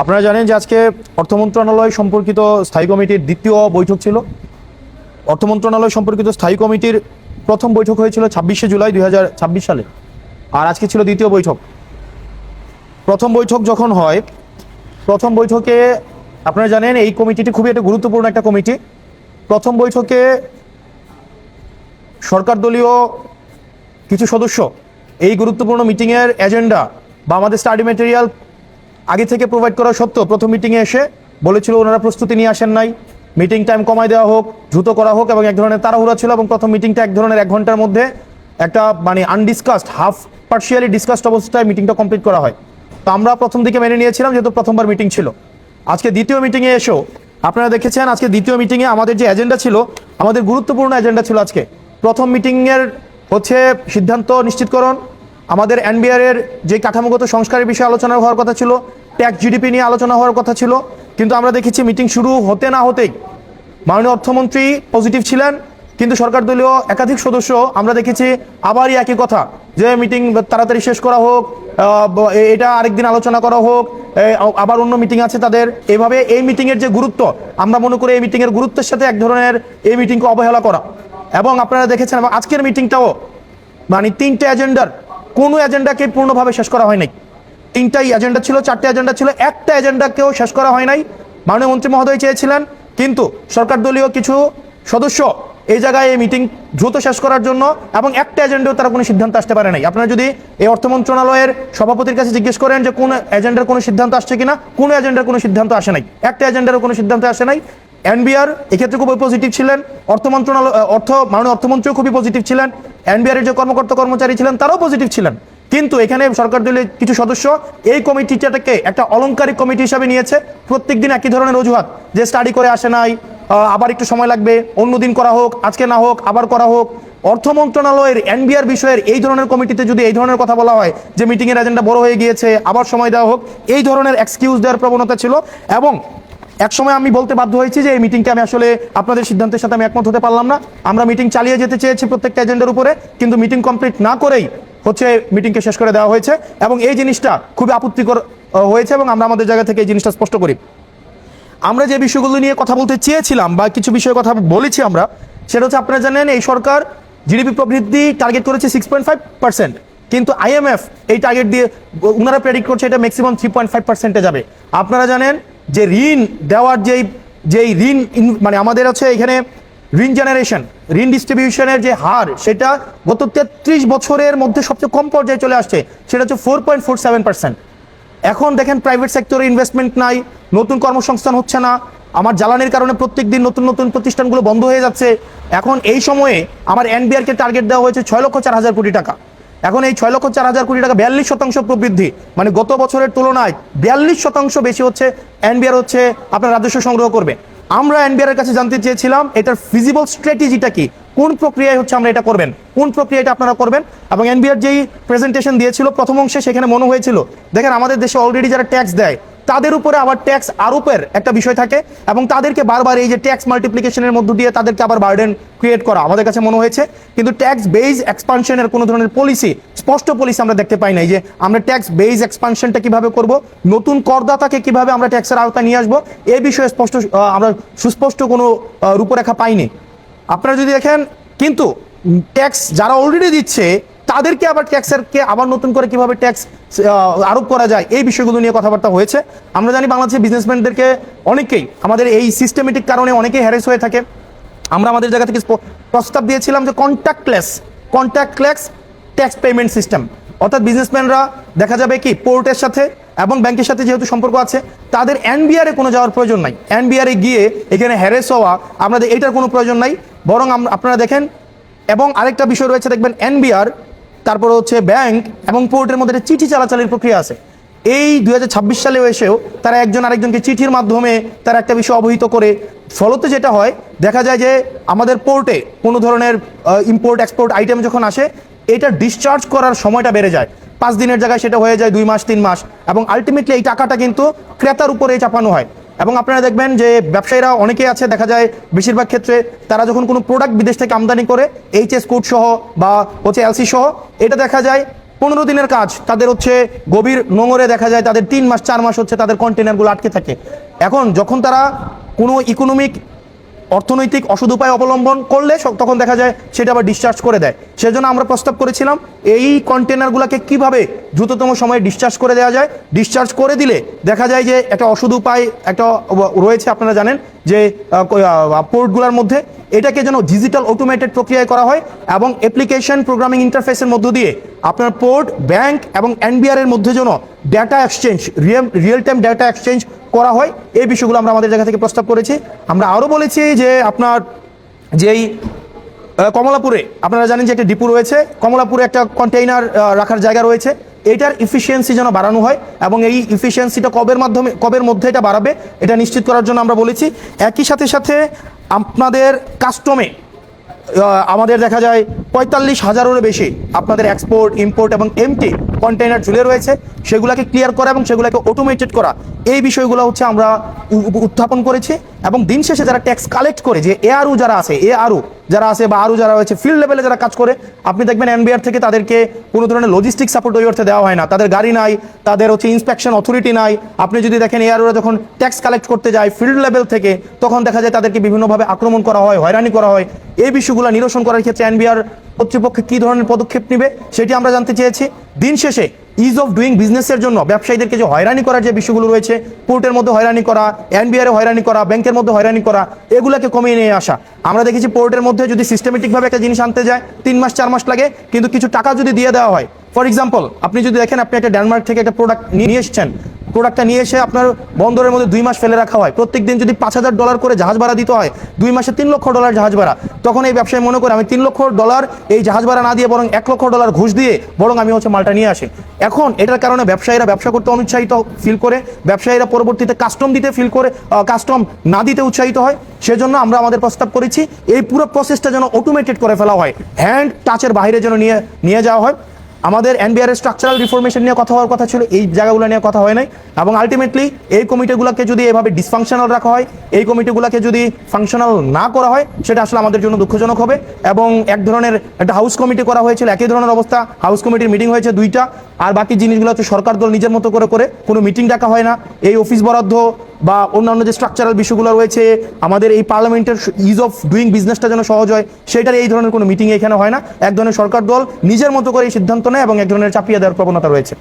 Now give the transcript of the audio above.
আপনারা জানেন যে আজকে অর্থ মন্ত্রণালয় সম্পর্কিত স্থায়ী কমিটির দ্বিতীয় বৈঠক ছিল। অর্থ মন্ত্রণালয় সম্পর্কিত স্থায়ী কমিটির প্রথম বৈঠক হয়েছিল 26শে জুলাই 2026 সালে, আর আজকে ছিল দ্বিতীয় বৈঠক। প্রথম বৈঠক যখন হয়, প্রথম বৈঠকে আপনারা জানেন এই কমিটিটি খুবই একটা গুরুত্বপূর্ণ একটা কমিটি। প্রথম বৈঠকে সরকার দলীয় কিছু সদস্য এই গুরুত্বপূর্ণ মিটিংয়ের এজেন্ডা বা আমাদের স্টাডি ম্যাটেরিয়াল আগে থেকে প্রোভাইড করা সত্ত্বেও প্রথম মিটিংয়ে এসে বলেছিল ওনারা প্রস্তুতি নিয়ে আসেন নাই, মিটিং টাইম কমায় দেওয়া হোক, দ্রুত করা হোক, এবং এক ধরনের তাড়াহুড়া ছিল এবং প্রথম মিটিংটা এক ধরনের 1 ঘন্টার মধ্যে একটা আনডিসকাসড হাফ পার্শিয়ালি ডিসকাসড অবস্থায় মিটিংটা কমপ্লিট করা হয়। তো আমরা প্রথম দিকে মেনে নিয়েছিলাম যেহেতু প্রথমবার মিটিং ছিল। আজকে দ্বিতীয় মিটিংয়ে এসেও আপনারা দেখেছেন আজকে দ্বিতীয় মিটিংয়ে আমাদের যে এজেন্ডা ছিল, আমাদের গুরুত্বপূর্ণ এজেন্ডা ছিল আজকে প্রথম মিটিংয়ের সিদ্ধান্ত নিশ্চিতকরণ, আমাদের এনবিআর এর যে কাঠামোগত সংস্কারের বিষয়ে আলোচনা হওয়ার কথা ছিল, ট্যাক্স জিডিপি নিয়ে আলোচনা হওয়ার কথা ছিল, কিন্তু আমরা দেখেছি মিটিং শুরু হতে না হতেই মাননীয় অর্থমন্ত্রী পজিটিভ ছিলেন, কিন্তু সরকার দলীয় একাধিক সদস্য আমরা দেখেছি আবারই একই কথা যে মিটিং তাড়াতাড়ি শেষ করা হোক, এটা আরেকদিন আলোচনা করা হোক, আবার অন্য মিটিং আছে তাদের। এভাবে এই মিটিংয়ের যে গুরুত্ব, আমরা মনে করি এই মিটিংয়ের গুরুত্বের সাথে এক ধরনের এই মিটিংকে অবহেলা করা। এবং আপনারা দেখেছেন আজকের মিটিংটাও 3টে এজেন্ডার কোনো এজেন্ডাকে পূর্ণভাবে শেষ করা হয় নাই। 3টাই এজেন্ডা ছিল, 4টে এজেন্ডা ছিল, একটা এজেন্ডাকেও শেষ করা হয় নাই। মাননীয় মন্ত্রী মহোদয় চেয়েছিলেন, কিন্তু সরকার দলীয় কিছু সদস্য এই জায়গায় এই মিটিং দ্রুত শেষ করার জন্য এবং একটা এজেন্ডাও তারা কোনো সিদ্ধান্ত আসতে পারে নাই। আপনারা যদি এই অর্থ মন্ত্রণালয়ের সভাপতির কাছে জিজ্ঞেস করেন যে কোন এজেন্ডার কোনো সিদ্ধান্ত আসছে কিনা, কোনো এজেন্ডার কোনো সিদ্ধান্ত আসে নাই, একটা এজেন্ডারও কোনো সিদ্ধান্ত আসে নাই। এনবিআর এক্ষেত্রে খুবই পজিটিভ ছিলেন, মাননীয় অর্থমন্ত্রীও খুবই পজিটিভ ছিলেন, এনবিআর এর যে কর্মকর্তা কর্মচারী ছিলেন তারাও পজিটিভ ছিলেন। কিন্তু এখানে সরকার দলের কিছু সদস্য এই কমিটিটাকে একটা অলংকারিক কমিটি হিসাবে নিয়েছে। প্রত্যেকদিন একই ধরনের অজুহাত, যে স্টাডি করে আসে নাই, আবার একটু সময় লাগবে, অন্যদিন করা হোক, আজকে না হোক, আবার করা হোক। অর্থ মন্ত্রণালয়ের এনবিআর বিষয়ের এই ধরনের কমিটিতে যদি এই ধরনের কথা বলা হয় যে মিটিংয়ের এজেন্ডা বড় হয়ে গিয়েছে, আবার সময় দেওয়া হোক, এই ধরনের এক্সকিউজ দেওয়ার প্রবণতা ছিল। এবং এক সময় আমি বলতে বাধ্য হয়েছি যে এই মিটিংকে আমি আসলে আপনাদের সিদ্ধান্তের সাথে আমি একমত হতে পারলাম না। আমরা মিটিং চালিয়ে যেতে চেয়েছি প্রত্যেকটা এজেন্ডার উপরে, কিন্তু মিটিং কমপ্লিট না করেই মিটিংকে শেষ করে দেওয়া হয়েছে এবং এই জিনিসটা খুবই আপত্তিকর হয়েছে এবং আমরা আমাদের জায়গা থেকে এই জিনিসটা স্পষ্ট করি। আমরা যে বিষয়গুলো নিয়ে কথা বলতে চেয়েছিলাম বা কিছু বিষয়ে কথা বলেছি আমরা, সেটা হচ্ছে আপনারা জানেন এই সরকার জিডিপি প্রবৃদ্ধি টার্গেট করেছে 6.5%, কিন্তু আইএমএফ এই টার্গেট দিয়ে ওনারা প্রেডিক্ট করছে এটা ম্যাক্সিমাম 3.5%-এ যাবে। আপনারা জানেন যে ঋণ দেওয়ার যেই ঋণ আমাদের এখানে ঋণ জেনারেশন, ঋণ ডিস্ট্রিবিউশনের যে হার, সেটা গত 33 বছরের মধ্যে সবচেয়ে কম পর্যায়ে চলে আসছে, সেটা হচ্ছে 4.47%। এখন দেখেন প্রাইভেট সেক্টরে ইনভেস্টমেন্ট নাই, নতুন কর্মসংস্থান হচ্ছে না, আমার জ্বালানির কারণে প্রত্যেক দিন নতুন নতুন প্রতিষ্ঠানগুলো বন্ধ হয়ে যাচ্ছে। এখন এই সময়ে আমার এনবিআরকে টার্গেট দেওয়া হয়েছে 6,04,000 কোটি টাকা। এখন এই 6,04,000 কোটি টাকা 42% প্রবৃদ্ধি, গত বছরের তুলনায় 42% বেশি এনবিআর আপনার রাজস্ব সংগ্রহ করবে। আমরা এনবিআর এর কাছে জানতে চেয়েছিলাম এটার ফিজিবল স্ট্র্যাটেজিটা কি, কোন প্রক্রিয়ায় আমরা এটা করবেন, কোন প্রক্রিয়াটা আপনারা করবেন। এবং এনবিআর যেই প্রেজেন্টেশন দিয়েছিল প্রথম অংশে, সেখানে মনে হয়েছিল দেখেন আমাদের দেশে অলরেডি যারা ট্যাক্স দেয় তাদের উপরে আবার ট্যাক্স আরোপের একটা বিষয় থাকে এবং তাদেরকে বারবার এই যে ট্যাক্স মাল্টিপ্লিকেশনের মধ্য দিয়ে তাদেরকে আবার বার্ডেন ক্রিয়েট করা আমাদের কাছে মনে হয়েছে। কিন্তু ট্যাক্স বেজ এক্সপানশনের কোনো ধরনের স্পষ্ট পলিসি আমরা দেখতে পাই নাই যে আমরা ট্যাক্স বেজ এক্সপানশনটা কিভাবে করব, নতুন করদাতাকে কিভাবে আমরা ট্যাক্সের আওতায় নিয়ে আসবো, এই বিষয়ে আমরা সুস্পষ্ট কোনো রূপরেখা পাইনি। আপনারা যদি দেখেন, কিন্তু ট্যাক্স যারা অলরেডি দিচ্ছে তাদেরকে আবার ট্যাক্সেরকে আবার নতুন করে কিভাবে ট্যাক্স আরোপ করা যায়, এই বিষয়গুলো নিয়ে কথাবার্তা হয়েছে। আমরা জানি বাংলাদেশের বিজনেসম্যানদেরকে অনেকেই আমাদের এই সিস্টেমেটিক কারণে অনেকেই হ্যারেস হয়ে থাকে। আমরা আমাদের জায়গা থেকে প্রস্তাব দিয়েছিলাম যে কন্ট্যাক্টলেস ট্যাক্স পেমেন্ট সিস্টেম, অর্থাৎ বিজনেসম্যানরা দেখা যাবে কি পোর্টের সাথে এবং ব্যাংকের সাথে যেহেতু সম্পর্ক আছে, তাদের এনবিআর কোনো যাওয়ার প্রয়োজন নাই, এনবিআর গিয়ে এখানে হ্যারেস হওয়া আমাদের এটার কোনো প্রয়োজন নাই। বরং আপনারা দেখেন, এবং আরেকটা বিষয় রয়েছে দেখবেন এনবিআর, তারপরে ব্যাংক এবং পোর্টের মধ্যে চিঠি চালাচালির প্রক্রিয়া আছে। এই 2026 সালে এসেও তারা একজন আরেকজনকে চিঠির মাধ্যমে তারা একটা বিষয় অবহিত করে, ফলতে যেটা হয় দেখা যায় যে আমাদের পোর্টে কোনো ধরনের ইম্পোর্ট এক্সপোর্ট আইটেম যখন আসে, এটা ডিসচার্জ করার সময়টা বেড়ে যায়, 5 দিনের জায়গায় সেটা হয়ে যায় 2 মাস 3 মাস, এবং আলটিমেটলি এই টাকাটা কিন্তু ক্রেতার উপরে চাপানো হয়। এবং আপনারা দেখবেন যে ব্যবসায়ীরা অনেকেই আছে, দেখা যায় বেশিরভাগ ক্ষেত্রে তারা যখন কোনো প্রোডাক্ট বিদেশ থেকে আমদানি করে এইচএস কোড সহ বা এলসি সহ, এটা দেখা যায় 15 দিনের কাজ তাদের হচ্ছে গভীর নোঙরে দেখা যায় তাদের 3 মাস 4 মাস হচ্ছে তাদের কন্টেনারগুলো আটকে থাকে। এখন যখন তারা কোনো ইকোনমিক অর্থনৈতিক অসৎ উপায় অবলম্বন করলে তখন দেখা যায় সেটা আবার ডিসচার্জ করে দেয়। সেজন্য আমরা প্রস্তাব করেছিলাম এই কন্টেনারগুলোকে কিভাবে দ্রুততম সময়ে ডিসচার্জ করে দেওয়া যায়। ডিসচার্জ করে দিলে দেখা যায় যে একটা অসৎ উপায় একটা রয়েছে, আপনারা জানেন যে পোর্টগুলোর মধ্যে এটাকে যেন ডিজিটাল অটোমেটেড প্রক্রিয়ায় করা হয় এবং অ্যাপ্লিকেশন প্রোগ্রামিং ইন্টারফেসের মধ্য দিয়ে আপনার পোর্ট, ব্যাংক এবং এনবিআর এর মধ্যে যেন data exchange, real time data exchange করা হয়। এই বিষয়গুলো আমরা আমাদের জায়গা থেকে প্রস্তাব করেছি। আমরা আরও বলেছি যে আপনার যেই কমলাপুরে আপনারা জানেন যে একটা ডিপো রয়েছে, কমলাপুরে একটা কন্টেইনার রাখার জায়গা রয়েছে, এটার ইফিসিয়েন্সি যেন বাড়ানো হয় এবং এই ইফিসিয়েন্সিটা কবের মধ্যে এটা বাড়াবে এটা নিশ্চিত করার জন্য আমরা বলেছি। একই সাথে সাথে আপনাদের কাস্টমে আমাদের দেখা যায় 45,000-এরও বেশি আপনাদের এক্সপোর্ট, ইম্পোর্ট এবং এমটি কন্টেইনার ঝুলে রয়েছে, সেগুলোকে ক্লিয়ার করা এবং সেগুলোকে অটোমেটেড করা, এই বিষয়গুলো হচ্ছে আমরা উত্থাপন করেছি। এবং দিন শেষে যারা ট্যাক্স কালেক্ট করে, যে এআরও যারা আছে বা আরও যারা হয়েছে ফিল্ড লেভেলে যারা কাজ করে, আপনি দেখবেন এনবিআর থেকে তাদেরকে কোনো ধরনের লজিস্টিক সাপোর্ট ওই অর্থে দেওয়া হয় না, তাদের গাড়ি নাই, তাদের হচ্ছে ইন্সপেকশন অথরিটি নাই। আপনি যদি দেখেন এআরওরা যখন ট্যাক্স কালেক্ট করতে যায় ফিল্ড লেভেল থেকে, তখন দেখা যায় তাদেরকে বিভিন্নভাবে আক্রমণ করা হয়, হয়রানি করা হয়। এই বিষয়গুলো নিরসন করার ক্ষেত্রে এনবিআর কর্তৃপক্ষ কী ধরনের পদক্ষেপ নেবে সেটি আমরা জানতে চেয়েছি। দিন শেষে ইজ অফ ডুইং বিজনেসের জন্য ব্যবসায়ীদেরকে যে হয়রানি করার যে বিষয়গুলো রয়েছে, পোর্টের মধ্যে হয়রানি করা, এনবিআর এ হয়রানি করা, ব্যাংকের মধ্যে হয়রানি করা, এগুলাকে কমিয়ে নিয়ে আসা। আমরা দেখেছি পোর্টের মধ্যে যদি সিস্টেমেটিকভাবে একটা জিনিস আনতে যায় 3 মাস 4 মাস লাগে, কিন্তু কিছু টাকা যদি দিয়ে দেওয়া হয়, ফর এক্সাম্পল আপনি যদি দেখেন আপনি একটা ডেনমার্ক থেকে একটা প্রোডাক্ট নিয়ে এসেছেন, প্রোডাক্টটা নিয়ে এসে আপনার বন্দরের মধ্যে 2 মাস ফেলে রাখা হয়, প্রত্যেক দিন যদি $5,000 করে জাহাজ ভাড়া দিতে হয়, 2 মাসে $3 লক্ষ জাহাজ ভাড়া, তখন এই ব্যবসায়ী মনে করে আমি $3 লক্ষ এই জাহাজ ভাড়া না দিয়ে বরং $1 লক্ষ ঘুষ দিয়ে বরং আমি হচ্ছে মালটা নিয়ে আসি। এখন এটার কারণে ব্যবসায়ীরা ব্যবসা করতে অনুৎসাহিত ফিল করে, ব্যবসায়ীরা পরবর্তীতে কাস্টম দিতে ফিল করে, কাস্টম না দিতে উৎসাহিত হয়। সেজন্য আমরা আমাদের প্রস্তাব করেছি এই পুরো প্রসেসটা যেন অটোমেটেড করে ফেলা হয়, হ্যান্ড টাচের বাইরে যেন নিয়ে যাওয়া হয়। আমাদের এনবিআর এর স্ট্রাকচারাল রিফরমেশন নিয়ে কথা হওয়ার কথা ছিল, এই জায়গাগুলো নিয়ে কথা হয় নাই। এবং আলটিমেটলি এই কমিটিগুলোকে যদি এভাবে ডিসফাংশনাল রাখা হয়, এই কমিটিগুলোকে যদি ফাংশনাল না করা হয়, সেটা আসলে আমাদের জন্য দুঃখজনক হবে। এবং এক ধরনের একটা হাউস কমিটি করা হয়েছিল, একই ধরনের অবস্থা, হাউস কমিটির মিটিং হয়েছে 2টা, আর বাকি জিনিসগুলো হচ্ছে সরকার দল নিজের মতো করে কোনো মিটিং ডাকা হয় না। এই অফিস বরাদ্দ বা অন্যান্য যে স্ট্রাকচারাল বিষয়গুলো রয়েছে, আমাদের এই পার্লামেন্টের ইজ অফ ডুইং বিজনেসটা যেন সহজ হয়, সেটার এই ধরনের কোনো মিটিং এখানে হয় না। এক ধরনের সরকার দল নিজের মতো করে এই সিদ্ধান্ত নেয় এবং এক ধরনের চাপিয়ে দেওয়ার প্রবণতা রয়েছে।